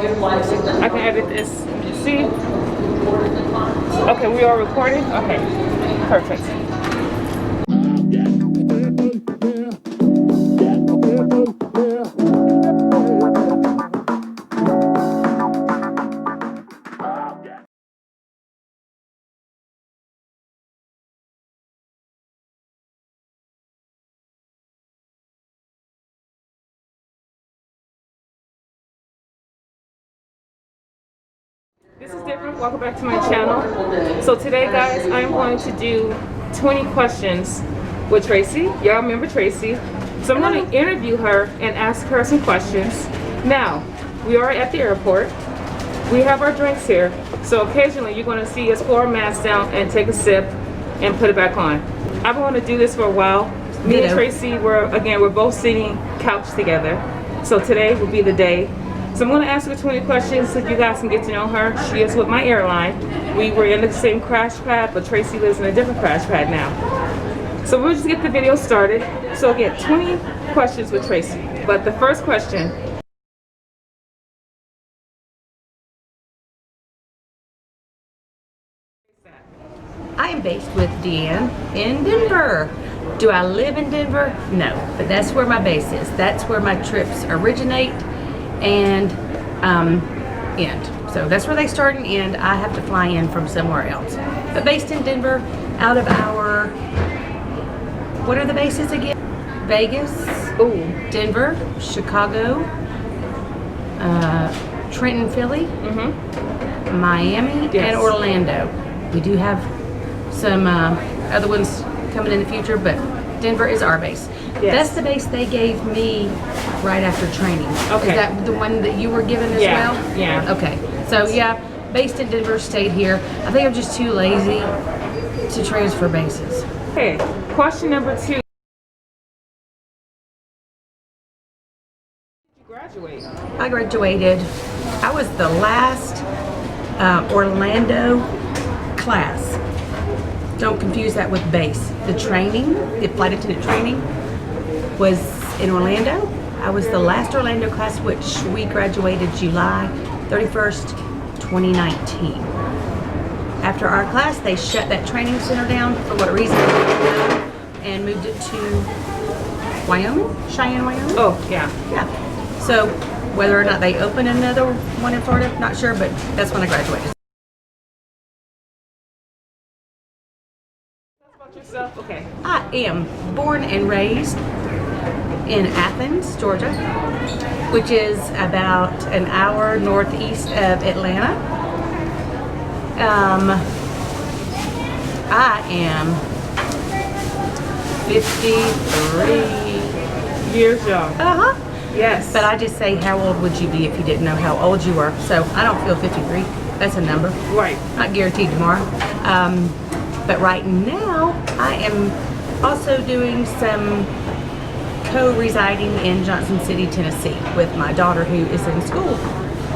I can edit this. See? Okay, we are recording? Okay, perfect. This is different. Welcome back to my channel. So today, guys, I'm going to do 20 questions with Tracey. Y'all remember Tracey. So I'm going to interview her and ask her some questions. Now, we are at the airport. We have our drinks here. So occasionally you're going to see us pull our mask down and take a sip and put it back on. I've been wanting to do this for a while. Me and Tracey, we're both sitting couch together. So today will be the day. So I'm going to ask her 20 questions so you guys can get to know her. She is with my airline. We were in the same crash pad, but Tracey lives in a different crash pad now. So we'll just get the video started. So again, 20 questions with Tracey. But the first question. I am based with Deann in Denver. Do I live in Denver? No, but that's where my base is. That's where my trips originate and end. So that's where they start and end. I have to fly in from somewhere else. But based in Denver, out of our, what are the bases again? Vegas, Denver, Chicago, Trenton, Philly, Miami, and Orlando. We do have some other ones coming in the future, but Denver is our base. Yes. That's the base they gave me right after training. Okay. Is that the one that you were given as well? Yeah. Okay. So yeah, based in Denver, stayed here. I think I'm just too lazy to transfer bases. Okay. Question number 2. Did you graduate? I graduated. I was the last Orlando class. Don't confuse that with base. The training, the flight attendant training, was in Orlando. I was the last Orlando class, which we graduated July 31st, 2019. After our class, they shut that training center down for what reason, and moved it to Wyoming, Cheyenne, Wyoming. Oh, yeah. Yeah. So whether or not they open another one in Florida, not sure, but that's when I graduated. Yourself? Okay. I am born and raised in Athens, Georgia, which is about an hour northeast of Atlanta. I am 53 years young. Yes. But I just say, how old would you be if you didn't know how old you were? So I don't feel 53. That's a number. Right. Not guaranteed tomorrow. But right now, I am also doing some co-residing in Johnson City, Tennessee with my daughter who is in school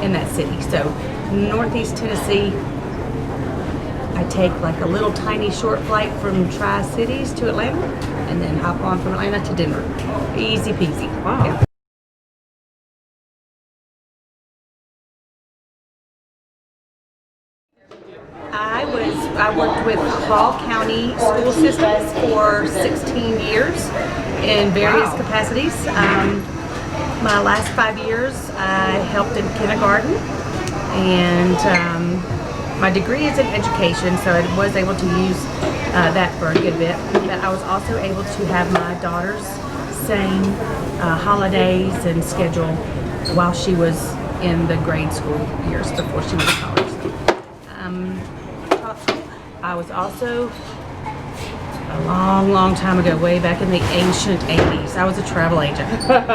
in that city. So Northeast Tennessee, I take like a little tiny short flight from Tri-Cities to Atlanta and then hop on from Atlanta to Denver. Easy peasy. Wow. Yeah. I worked with Hall County school systems for 16 years in various capacities. My last 5 years, I helped in kindergarten, and my degree is in education, so I was able to use that for a good bit. But I was also able to have my daughters sing holidays and schedule while she was in the grade school years before she went to college. I was also, a long time ago, way back in the ancient 80s, I was a travel agent.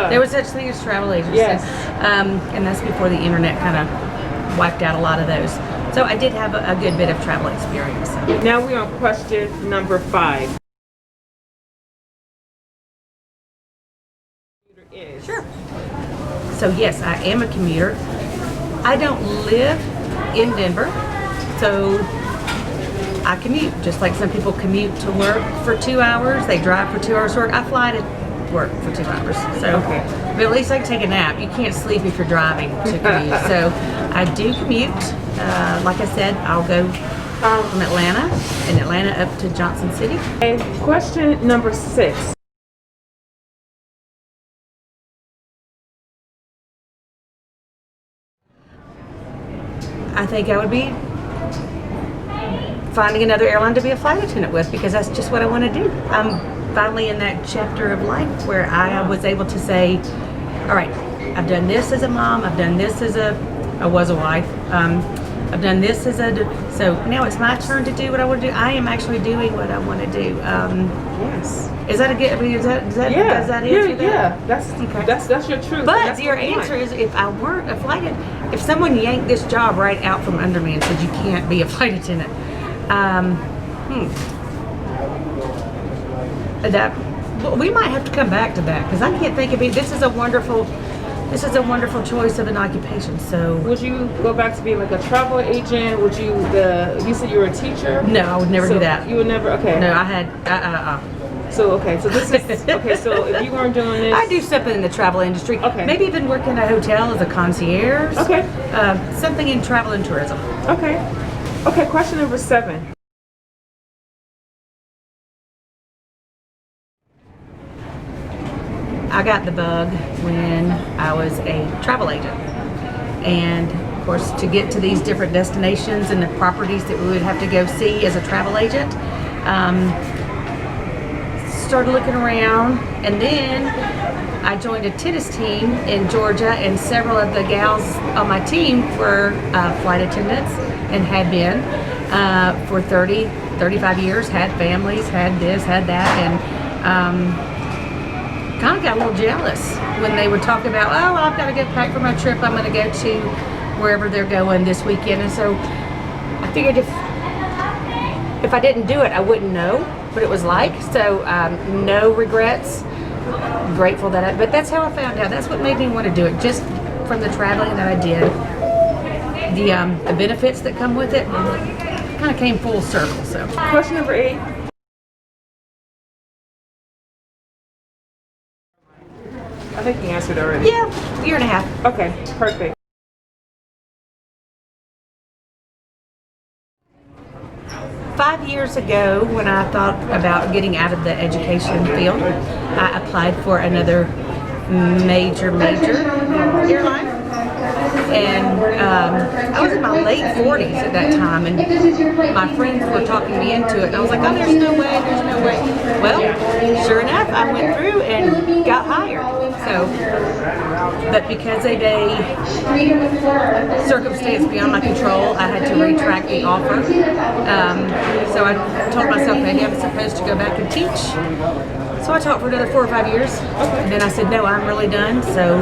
There was such thing as travel agents. Yes. And that's before the internet kind of wiped out a lot of those. So I did have a good bit of travel experience. Now we're on question number 5. Sure. So yes, I am a commuter. I don't live in Denver, so I commute, just like some people commute to work for 2 hours. They drive for 2 hours to work. I fly to work for 2 hours. So, Okay. but at least I can take a nap. You can't sleep if you're driving to commute. So I do commute. Like I said, I'll go from Atlanta up to Johnson City. Okay, question number 6. I think I would be finding another airline to be a flight attendant with, because that's just what I want to do. I'm finally in that chapter of life where I was able to say, all right, I've done this as a mom, I've done this as I was a wife, I've done this as so now it's my turn to do what I want to do. I am actually doing what I want to do. Yes. Is that a good, I mean, does that answer that? Yeah, that's your truth. But That's your what you answer want. is, if I weren't a flight attendant, if someone yanked this job right out from under me and said you can't be a flight attendant, well, we might have to come back to that, because I can't think of it. This is a wonderful choice of an occupation. So Would you go back to being like a travel agent? Would you? You said you were a teacher. no, I would never do that. You would never. Okay. No, I had. So this is okay. So if you weren't doing this, I do something in the travel industry. Okay. Maybe even work in a hotel as a concierge. Okay. Something in travel and tourism. Okay. Okay. Question number 7. I got the bug when I was a travel agent. And of course, to get to these different destinations and the properties that we would have to go see as a travel agent, started looking around, and then I joined a tennis team in Georgia, and several of the gals on my team were flight attendants and had been for 30, 35 years, had families, had this, had that, and kind of got a little jealous when they would talk about, oh, I've got to get packed for my trip, I'm going to go to wherever they're going this weekend. And so I figured if I didn't do it, I wouldn't know what it was like. So no regrets, grateful that but that's how I found out. That's what made me want to do it, just from the traveling that I did. The benefits that come with it kind of came full circle. So Question number 8. I think you answered already. yeah, year and a half. Okay, perfect. Five years ago, when I thought about getting out of the education field, I applied for another major airline. And I was in my late 40s at that time, and my friends were talking me into it, and I was like, oh, there's no way. Well, sure enough, I went through and got hired. So, but because of a circumstance beyond my control, I had to retract the offer. So I told myself maybe I'm supposed to go back and teach. So I taught for another 4 or 5 years, and then I said, no, I'm really done. So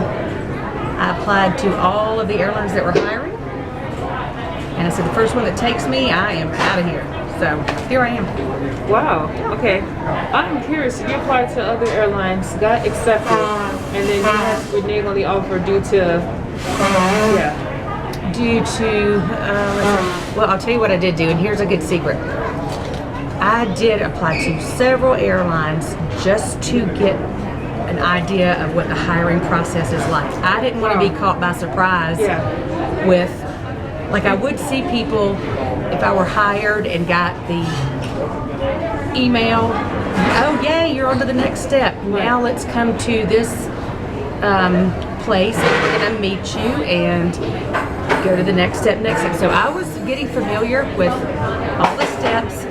I applied to all of the airlines that were hiring, and I said, the first one that takes me, I am out of here. So here I am. Wow. Okay. I'm curious. You applied to other airlines, got accepted, and then you had to renege on the offer due to Due to, well, I'll tell you what I did do, and here's a good secret. I did apply to several airlines just to get an idea of what the hiring process is like. I didn't want to be caught by surprise with, like, I would see people, if I were hired and got the email, oh yay, you're on to the next step. Now let's come to this place, and we're going to meet you and go to the next step. So I was getting familiar with all the steps.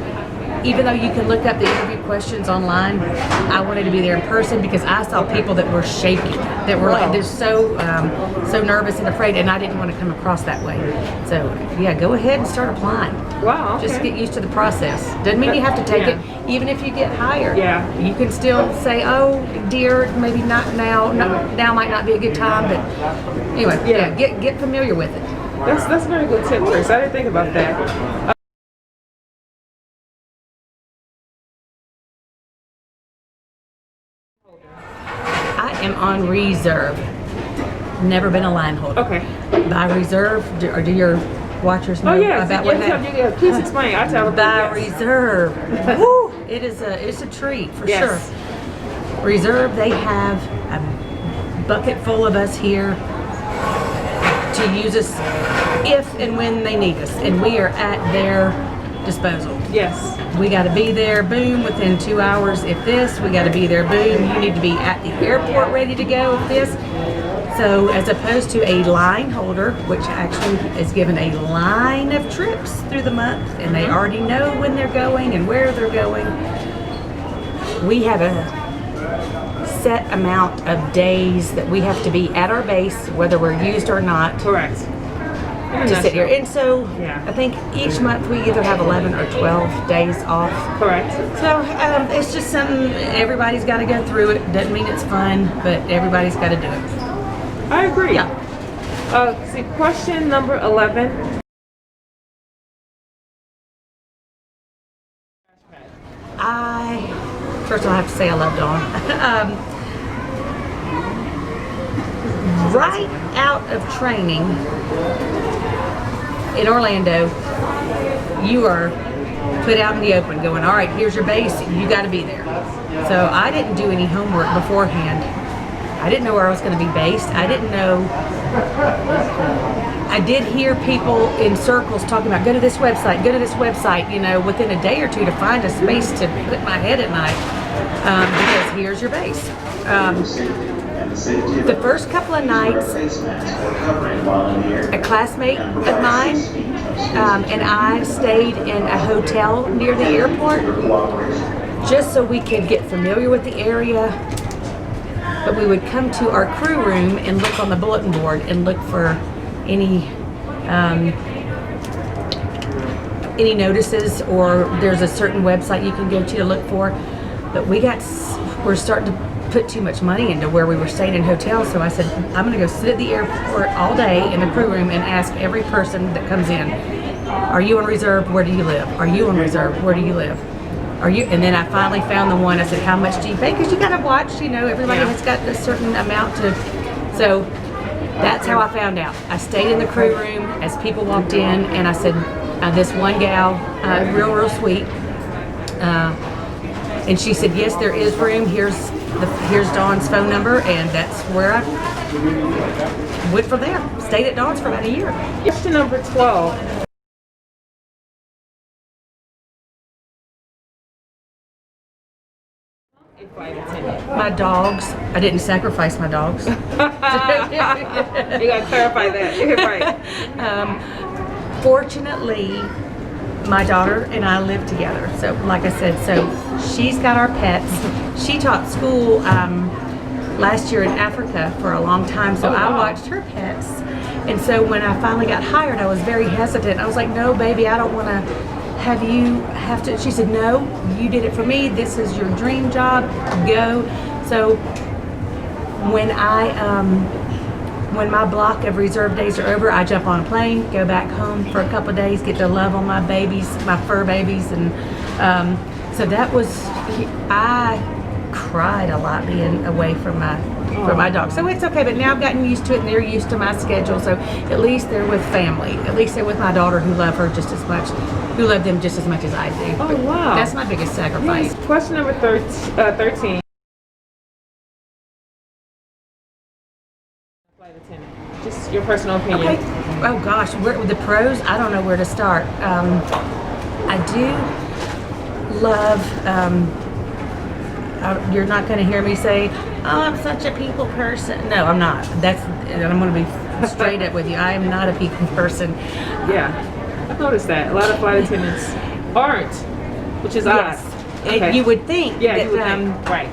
Even though you can look up the interview questions online, I wanted to be there in person because I saw people that were shaking, that were like, they're so nervous and afraid, and I didn't want to come across that way. So yeah, go ahead and start applying. Wow. Okay. Just get used to the process. Doesn't mean you have to take it, even if you get hired. Yeah. You can still say, oh dear, maybe not now. Now might not be a good time, but anyway, get familiar with it. That's a very good tip, Tracey. I didn't think about that. I am on reserve. Never been a line holder. Okay. By reserve, do your watchers know about what that? Please explain. I tell them. By reserve. Woo! It's a treat for sure. Reserve, they have a bucket full of us here to use us if and when they need us, and we are at their disposal. Yes. We got to be there, boom, within 2 hours. If this, we got to be there, boom. You need to be at the airport ready to go. If this, so as opposed to a line holder, which actually is given a line of trips through the month, and they already know when they're going and where they're going. We have a set amount of days that we have to be at our base, whether we're used or not. Correct. To sit here. And so Yeah. I think each month we either have 11 or 12 days off. Correct. So it's just something everybody's got to go through it. Doesn't mean it's fun, but everybody's got to do it. I agree. Yeah. See, question number 11. First of all, I have to say I love Dawn. Right out of training in Orlando, you are put out in the open going, all right, here's your base, you got to be there. So I didn't do any homework beforehand. I didn't know where I was going to be based. I didn't know. I did hear people in circles talking about, go to this website, you know, within a day or two to find a space to put my head at night, because here's your base. The first couple of nights, a classmate of mine and I stayed in a hotel near the airport just so we could get familiar with the area. But we would come to our crew room and look on the bulletin board and look for any notices, or there's a certain website you can go to look for. But we're starting to put too much money into where we were staying in hotels, so I said, I'm going to go sit at the airport all day in the crew room and ask every person that comes in, are you on reserve? Where do you live? Are you on reserve? Where do you live? Are you? And then I finally found the one. I said, how much do you pay? Because you got to watch, you know, everybody has got a certain amount to, so that's how I found out. I stayed in the crew room as people walked in, and I said, this one gal, real sweet, and she said, yes, there is room. Here's Dawn's phone number, and that's where I went from there. Stayed at Dawn's for about a year. Question number 12. My dogs. I didn't sacrifice my dogs. You gotta clarify that. Right. Fortunately, my daughter and I live together. So, like I said, so she's got our pets. She taught school last year in Africa for a long time, so I watched her pets. And so when I finally got hired, I was very hesitant. I was like, no, baby, I don't want to have you have to. She said, no, you did it for me. This is your dream job. Go. So when when my block of reserve days are over, I jump on a plane, go back home for a couple of days, get to love on my babies, my fur babies, and so that was. I cried a lot being away from my dog. So it's okay, but now I've gotten used to it, and they're used to my schedule. So at least they're with family. At least they're with my daughter, who love her just as much, who love them just as much as I do. Oh, wow. That's my biggest sacrifice. Yes. Question number 13. Flight attendant. Just your personal opinion. Okay. Oh gosh, the pros, I don't know where to start. I do love, you're not going to hear me say, oh, I'm such a people person. No, I'm not. I'm going to be straight up with you. I am not a people person. Yeah, I've noticed that. A lot of flight attendants aren't, which is odd. Yes. Okay. You would think Yeah, that you would think. Right.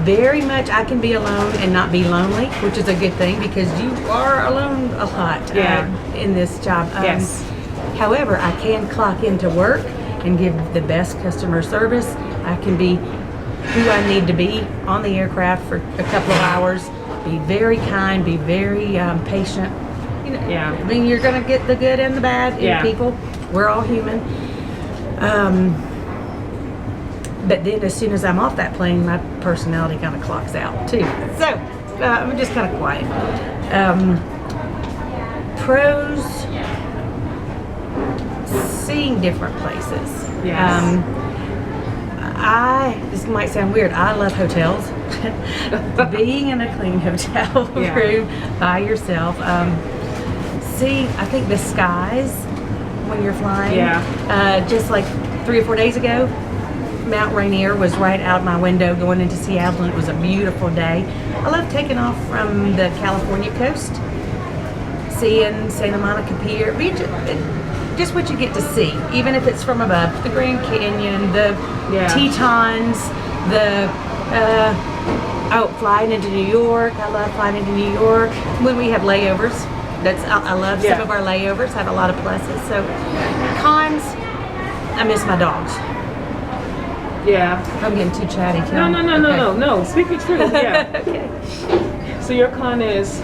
very much I can be alone and not be lonely, which is a good thing because you are alone a lot in this job. Yes. However, I can clock into work and give the best customer service. I can be who I need to be on the aircraft for a couple of hours, be very kind, be very patient. You know, I mean, you're going to get the good and the bad in people. We're all human. But then as soon as I'm off that plane, my personality kind of clocks out too. So I'm just kind of quiet. Pros, seeing different places. Yes. I This might sound weird. I love hotels. Being in a clean hotel room by yourself. I think the skies when you're flying. Just like 3 or 4 days ago, Mount Rainier was right out my window going into Seattle, and it was a beautiful day. I love taking off from the California coast, seeing Santa Monica Pier. Just what you get to see, even if it's from above. The Grand Canyon, the Tetons, flying into New York. I love flying into New York when we have layovers. I love some of our layovers. Have a lot of pluses. So cons, I miss my dogs. Yeah. I'm getting too chatty. No. Speak your truth. Yeah. Okay. So your con is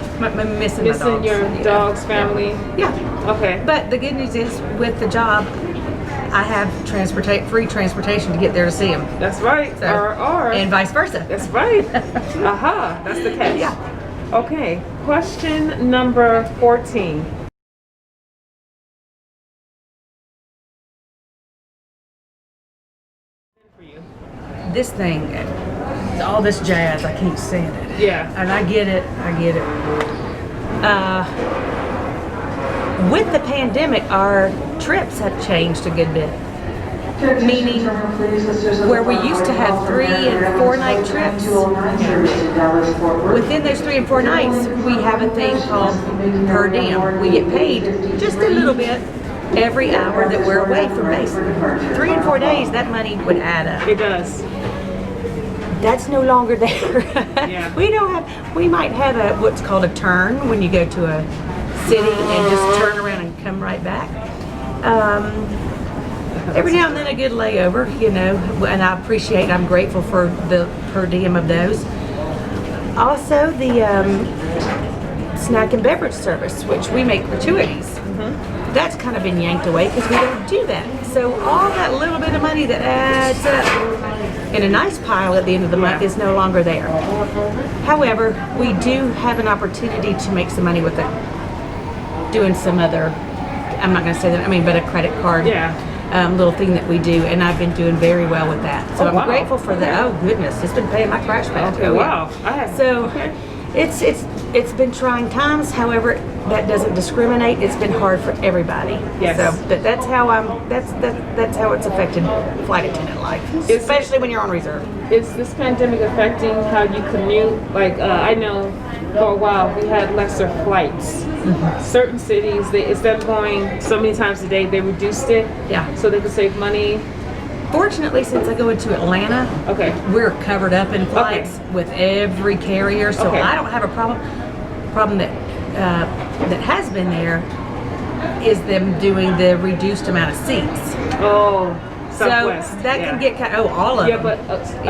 missing my dogs. your dog's family. Yeah. Okay. But the good news is, with the job, I have free transportation to get there to see them. That's right. So, or and vice versa. That's right. Aha. That's the catch. Yeah. Okay. Question number 14. This thing, all this jazz, I can't stand it. Yeah. And I get it. With the pandemic, our trips have changed a good bit. Meaning, where we used to have 3 and 4 night trips, within those 3 and 4 nights, we have a thing called per diem. We get paid just a little bit every hour that we're away from base. 3 and 4 days, that money would add up. It does. That's no longer there. Yeah. We might have what's called a turn when you go to a city and just turn around and come right back. Every now and then a good layover, and I'm grateful for the per diem of those. Also the snack and beverage service, which we make gratuities. That's kind of been yanked away because we don't do that. So all that little bit of money that adds up in a nice pile at the end of the month is no longer there. However, we do have an opportunity to make some money with it, doing some other, I'm not going to say that, but a credit card little thing that we do, and I've been doing very well with that. So I'm grateful for that. Oh goodness, it's been paying my crash pad. Okay, wow. It's been trying times. However, that doesn't discriminate. It's been hard for everybody. Yes. So, but that's how that's how it's affected flight attendant life, especially when you're on reserve. Is this pandemic affecting how you commute? Like I know for a while we had lesser flights. Certain cities, instead of going so many times a day, they reduced it. Yeah. So they could save money. Fortunately, since I go into Atlanta, we're covered up in flights with every carrier, so I don't have a problem. Problem that has been there is them doing the reduced amount of seats. Oh, Southwest. So that can get all of them. But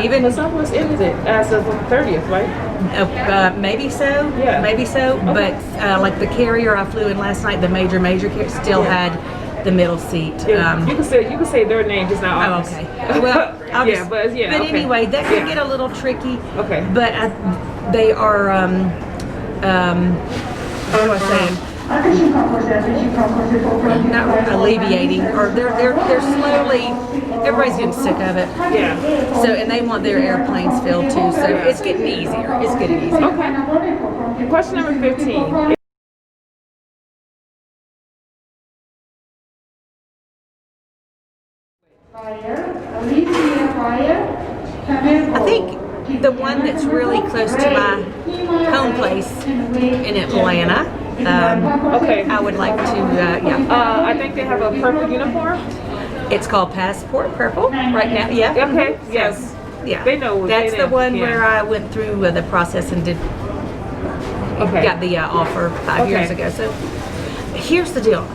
even the Southwest ended it as of the 30th, right? Maybe so. Yeah. Maybe so. But like the carrier I flew in last night, the major carrier still had the middle seat. Yeah. You can say their name, just not ours. Oh, okay. Well, but anyway, that can get a little tricky. Okay. But they are what am I saying? Not alleviating, or they're slowly. Everybody's getting sick of it. Yeah. So, and they want their airplanes filled too. So it's getting easier. It's getting easier. Okay. Question number 15. I think the one that's really close to my home place in Atlanta. I would like to, I think they have a purple uniform. It's called Passport Purple right now. Yeah. Okay. Yes. Yeah. They know. That's the one where I went through the process and got the offer 5 years ago. So here's the deal.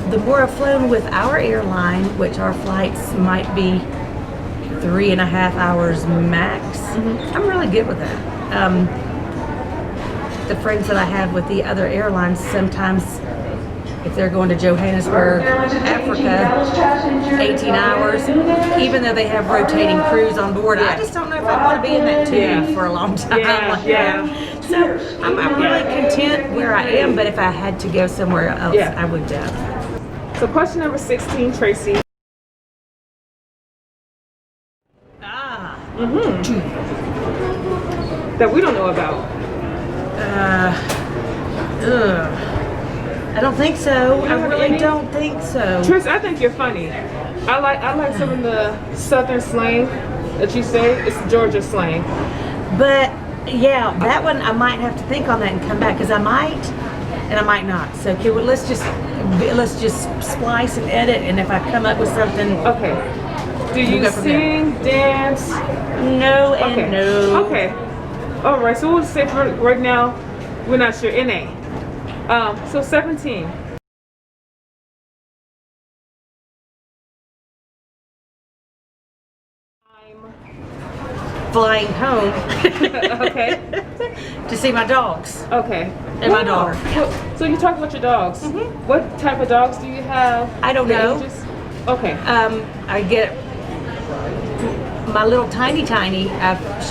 The more I've flown with our airline, which our flights might be 3.5 hours max, I'm really good with that. The friends that I have with the other airlines, sometimes if they're going to Johannesburg, Africa, 18 hours, even though they have rotating crews on board, I just don't know if I want to be in that tube for a long time. So I'm really content where I am, but if I had to go somewhere else, I would. So question number 16, Tracey. That we don't know about? I don't think so. I really don't think so. Tracey, I think you're funny. I like some of the southern slang that you say. It's Georgia slang. But yeah, that one I might have to think on that and come back because I might and I might not. So okay, well, let's just splice and edit, and if I come up with something, okay. Do you sing, dance? No and no. Okay. All right. So we'll say for right now, we're not sure. NA. So 17. Flying home Okay. to see my dogs. Okay. And my daughter. Well, so you talk about your dogs. What type of dogs do you have? I don't know. Ages? Okay. I get my little tiny.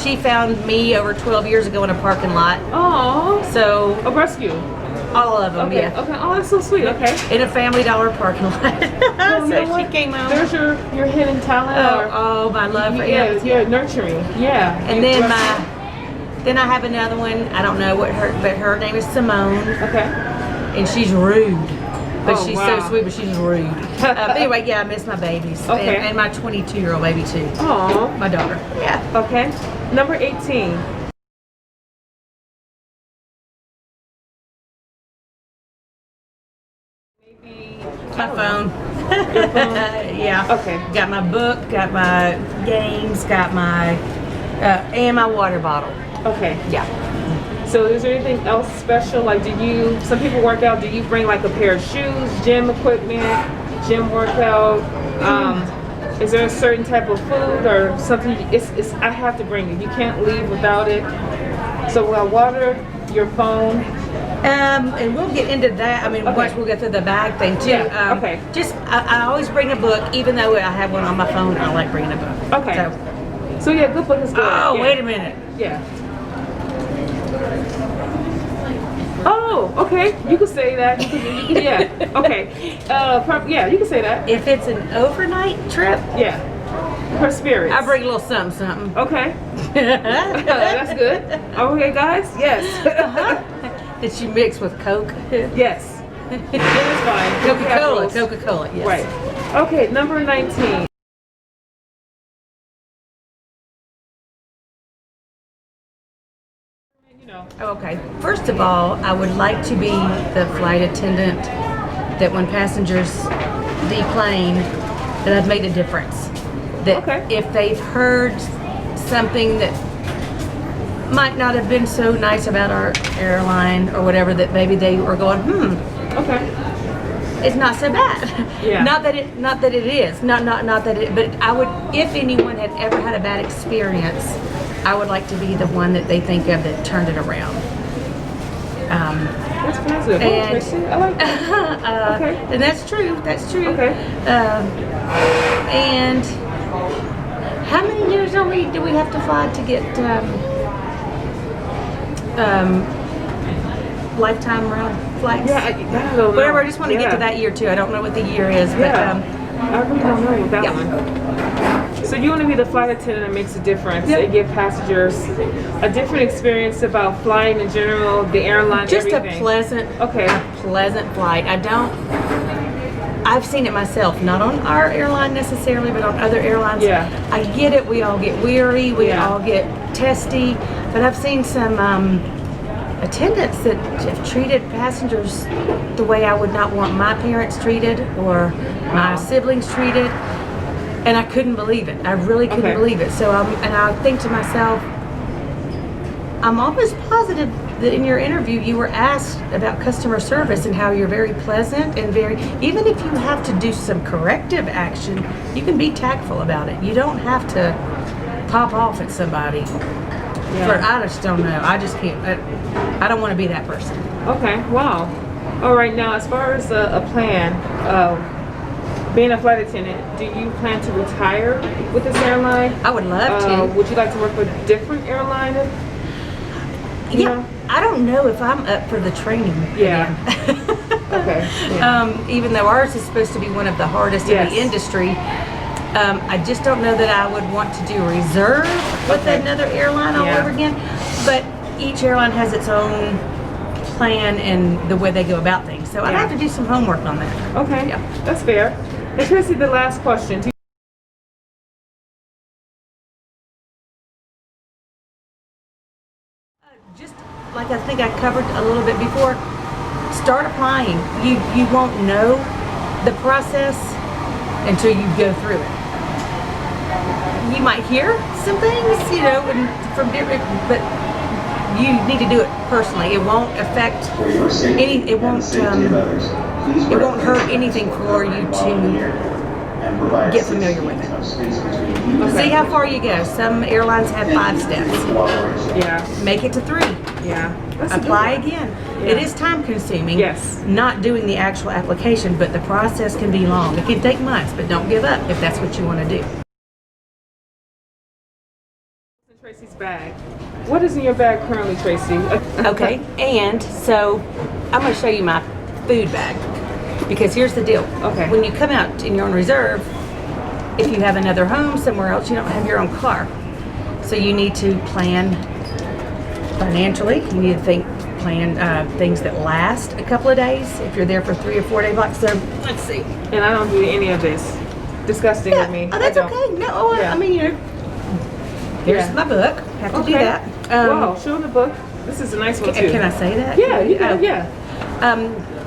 She found me over 12 years ago in a parking lot. Oh. So A rescue. all of them, Okay. yeah. Okay. Oh, that's so sweet. Okay. In a Family Dollar parking lot. Well, you know So what? she came home. There's your hidden talent. Oh, my love for Yeah, him. you're nurturing. Yeah. And then then I have another one. I don't know what but her name is Simone, Okay. and she's rude. But Oh, she's wow. so sweet, but she's rude. But anyway, yeah, I miss my babies. Okay. And my 22-year-old baby too. Oh. My daughter. Yeah. Okay. Number 18. Maybe My phone. Your phone? Yeah. Okay. Got my book, got my games, got my and my water bottle. Okay. Yeah. So is there anything else special? Like, some people work out, do you bring like a pair of shoes, gym equipment, gym workout? Is there a certain type of food or something? I have to bring it. You can't leave without it. So water, your phone. And we'll get into that. I mean, Okay. once we'll get to the bag thing too. Yeah, okay. I always bring a book, even though I have one on my phone. I like bringing a book. Okay. So, So yeah, good book is good. oh, Yeah. wait a minute. Yeah. Oh, okay. You can say that. Yeah. Okay. Yeah, you can say that. If it's an overnight trip, Yeah. Her spirits. I bring a little something. Okay. That's good. Okay, guys. Yes. That you mix with Coke. Yes. It's fine. Coca-Cola. Coca-Cola. Yes. Right. Okay. Number 19. You know. Okay. First of all, I would like to be the flight attendant that when passengers deplane, that I've made a difference. That Okay. if they've heard something that might not have been so nice about our airline or whatever, that maybe they were going, Okay. it's not so bad. Yeah. Not that it is. Not that it. But I would, if anyone had ever had a bad experience, I would like to be the one that they think of that turned it around. That's positive. And- Tracey, I like that. Okay. And that's true. That's true. Okay. And how many years do we have to fly to get lifetime round flights? Yeah, I don't know. Whatever. I just want to get to that year too. I don't know what the year is, but Yeah. I really don't know with that yeah. one. So you want to be the flight attendant that makes a difference. Yep. They give passengers a different experience about flying in general, the airline, Just everything. a pleasant flight. I've seen it myself, not on our airline necessarily, but on other airlines. Yeah. I get it. We all get weary. We Yeah. all get testy. But I've seen some attendants that have treated passengers the way I would not want my parents treated or my siblings treated. And I couldn't believe it. I really couldn't Okay. believe it. So I think to myself, I'm almost positive that in your interview you were asked about customer service and how you're very pleasant and even if you have to do some corrective action, you can be tactful about it. You don't have to pop off at somebody. I just don't know. I just can't. I don't want to be that person. Okay, wow. All right, now as far as a plan, being a flight attendant, do you plan to retire with this airline? I would love to. Would you like to work with a different airline? You Yeah, know? I don't know if I'm up for the training. Yeah. again. Okay. Yeah. Even though ours is supposed to be one of the hardest in Yes. the industry, I just don't know that I would want to do reserve with another airline all over again. But each airline has its own plan and the way they go about things. So I'd have to do some homework on that. Okay, that's fair. And Tracey, the last question. Just like I think I covered a little bit before, start applying. You won't know the process until you go through it. You might hear some things, you know, from different, but you need to do it personally. It won't affect any. It won't hurt anything for you to get familiar with it. Okay. See how far you go. Some airlines have 5 steps. Yeah. Make it to 3. Yeah. Apply again. Yeah. It is time consuming. Yes. Not doing the actual application, but the process can be long. It can take months, but don't give up if that's what you want to do. Tracey's bag. What is in your bag currently, Tracey? Okay, and so I'm going to show you my food bag, because here's the deal. Okay. When you come out and you're on reserve, if you have another home somewhere else, you don't have your own car. So you need to plan financially. You need to plan things that last a couple of days if you're there for 3 or 4 day blocks. So let's see. And I don't do any of this. Disgusting with me. Oh, that's okay. No, I mean, you know, here's my book. Have to do that. Wow, show the book. This is a nice one too. Can I say that? Yeah, you can.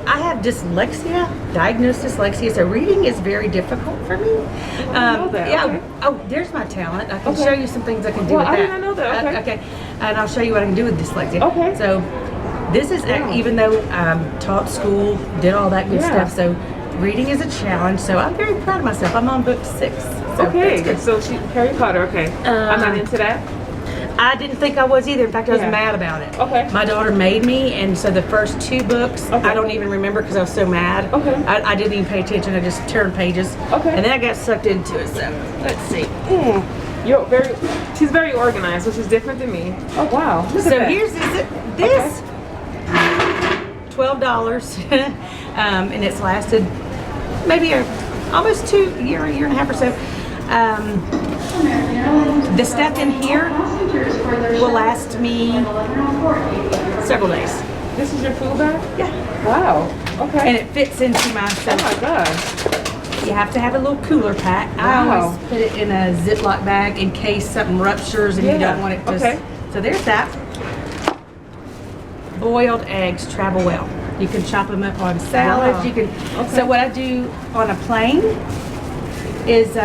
I have dyslexia, diagnosed dyslexia, so reading is very difficult for me. I know that. Yeah. Okay. Oh, there's my talent. I can show you some things I can do with that. I didn't know that. Okay. Okay. And I'll show you what I can do with dyslexia. Okay. So this is, even though taught school, did all that good stuff, so reading is a challenge. So I'm very proud of myself. I'm on book 6. So okay. So Harry Potter. Okay. I'm not into that. I didn't think I was either. In fact, I was mad about it. Okay. My daughter made me, and so the first 2 books, I don't even remember because I was so mad. Okay. I didn't even pay attention. I just turned pages. Okay. And then I got sucked into it. So let's see. She's very organized, which is different than me. Oh wow. Look at So that. here's this. $12, and it's lasted maybe almost a year and a half or so. The stuff in here will last me several days. This is your food bag? Yeah. Wow. Okay. And it fits into my Oh my gosh. You have to have a little cooler pack. I always put it in a Ziploc bag in case something ruptures and you don't want it to. So there's that. Boiled eggs travel well. You can chop them up on salads. You can. So what I do on a plane is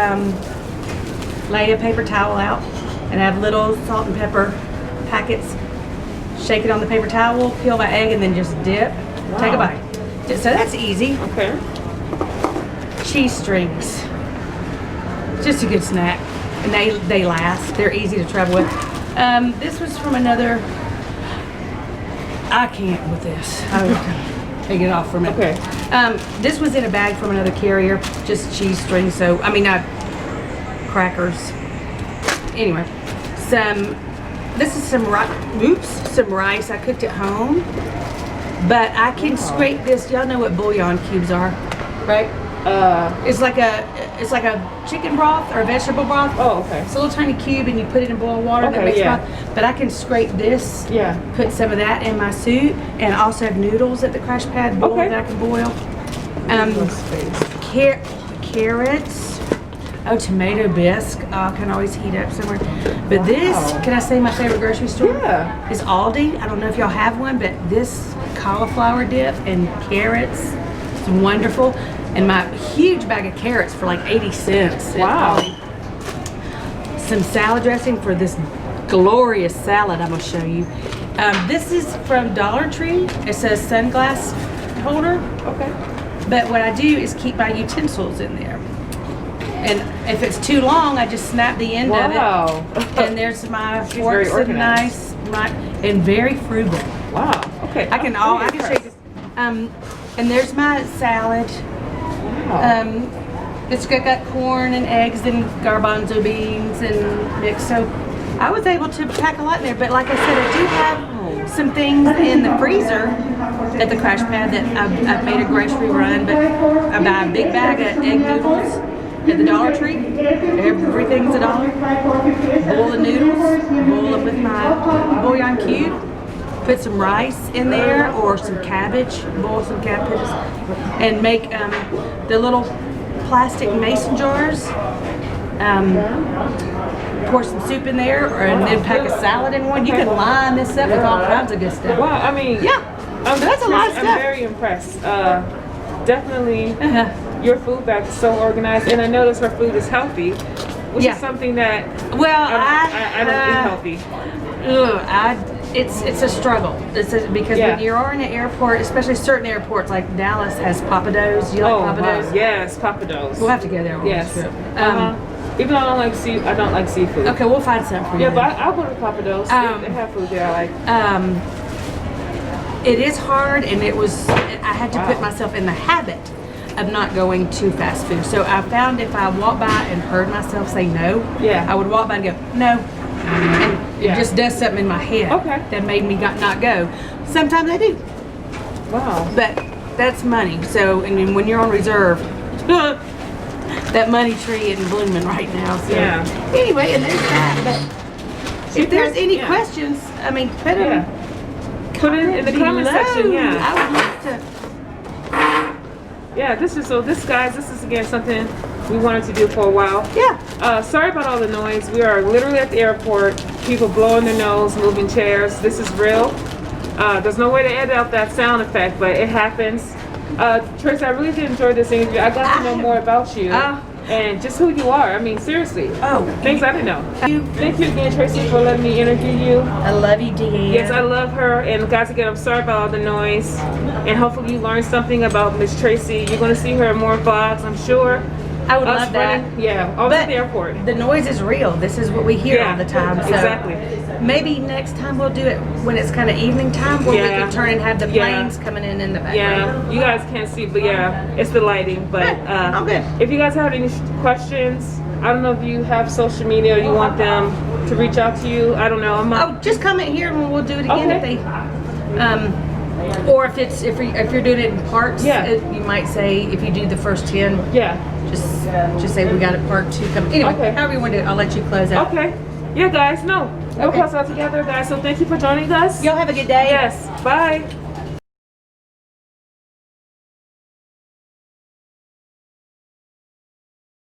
lay a paper towel out and have little salt and pepper packets. Shake it on the paper towel, peel my egg, and then just dip. Take a bite. So that's easy. Okay. Cheese strings. Just a good snack. And they last. They're easy to travel with. This was from another. I can't with this. Take it off from it. Okay. This was in a bag from another carrier. Just cheese strings. So I mean, not crackers. Anyway, this is some rice I cooked at home, but I can scrape this. Y'all know what bouillon cubes are, right? It's like a chicken broth or a vegetable broth. Oh, okay. It's a little tiny cube, and you put it in boiled water. Okay, that makes broth. But I can scrape this. Yeah. Put some of that in my soup, and I also have noodles at the crash pad boiled that I can boil. Carrots. Oh, tomato bisque. I can always heat up somewhere. But this, can I say my favorite grocery store? Yeah. Is Aldi. I don't know if y'all have one, but this cauliflower dip and carrots is wonderful. And my huge bag of carrots for like 80 cents. Wow. Some salad dressing for this glorious salad I'm going to show you. This is from Dollar Tree. It says sunglass holder. Okay. But what I do is keep my utensils in there. And if it's too long, I just snap the end of it. And there's my forks and knives, and very frugal. Wow. Okay. I can show you this. And there's my salad. Wow. It's got corn and eggs and garbanzo beans and mixed. So I was able to pack a lot in there. But like I said, I do have some things in the freezer at the crash pad that I've made a grocery run. But I buy a big bag of egg noodles. at the Dollar Tree. Everything's a dollar. Boil the noodles, boil them with my bouillon cube. Put some rice in there or some cabbage, boil some cabbages, and make the little plastic mason jars. Pour some soup in there, and then pack a salad in one. You can line this up with all kinds of good stuff. Wow, I mean, yeah, that's a lot of stuff. I'm very impressed. Definitely, your food bag is so organized, and I notice her food is healthy, which is something that I don't eat healthy. It's a struggle. Because when you're in an airport, especially certain airports like Dallas has papados. Do you like papados? Wow. Yes, papados. We'll have to go there. Yes. Even though I don't like seafood. Okay, we'll find some for you. Yeah, but I'll go to papados. They have food there I like. It is hard, and I had to put myself in the habit of not going to fast food. So I found if I walked by and heard myself say no, I would walk by and go, no. And it just does something in my head that made me not go. Sometimes I do. Wow. But that's money. So, and then when you're on reserve, that money tree isn't blooming right now. So anyway, and there's that. But if there's any questions, I mean, put them in the comment section. Yeah. I would love to. Yeah, this is again something we wanted to do for a while. Yeah. Sorry about all the noise. We are literally at the airport. People blowing their nose, moving chairs. This is real. There's no way to edit out that sound effect, but it happens. Tracey, I really did enjoy this interview. I got to know more about you and just who you are. I mean, seriously. Things I didn't know. Thank you again, Tracey, for letting me interview you. I love you, Deann. Yes, I love her. And guys, again, I'm sorry about all the noise. And hopefully you learned something about Miss Tracey. You're going to see her in more vlogs, I'm sure. I would love that. Always at the airport. The noise is real. This is what we hear all the time. So exactly. Maybe next time we'll do it when it's kind of evening time, where we can turn and have the planes coming in the background. Yeah, you guys can't see, but it's the lighting. But I'm good. If you guys have any questions, I don't know if you have social media or you want them to reach out to you. I don't know. Just comment here and we'll do it again if they. Or if you're doing it in parts, you might say if you do the first 10. Just say we got a part 2 coming. Anyway, however you want to do it, I'll let you close out. Okay. Yeah, guys. We'll close out together, guys. So thank you for joining us. Y'all have a good day. Yes. Bye.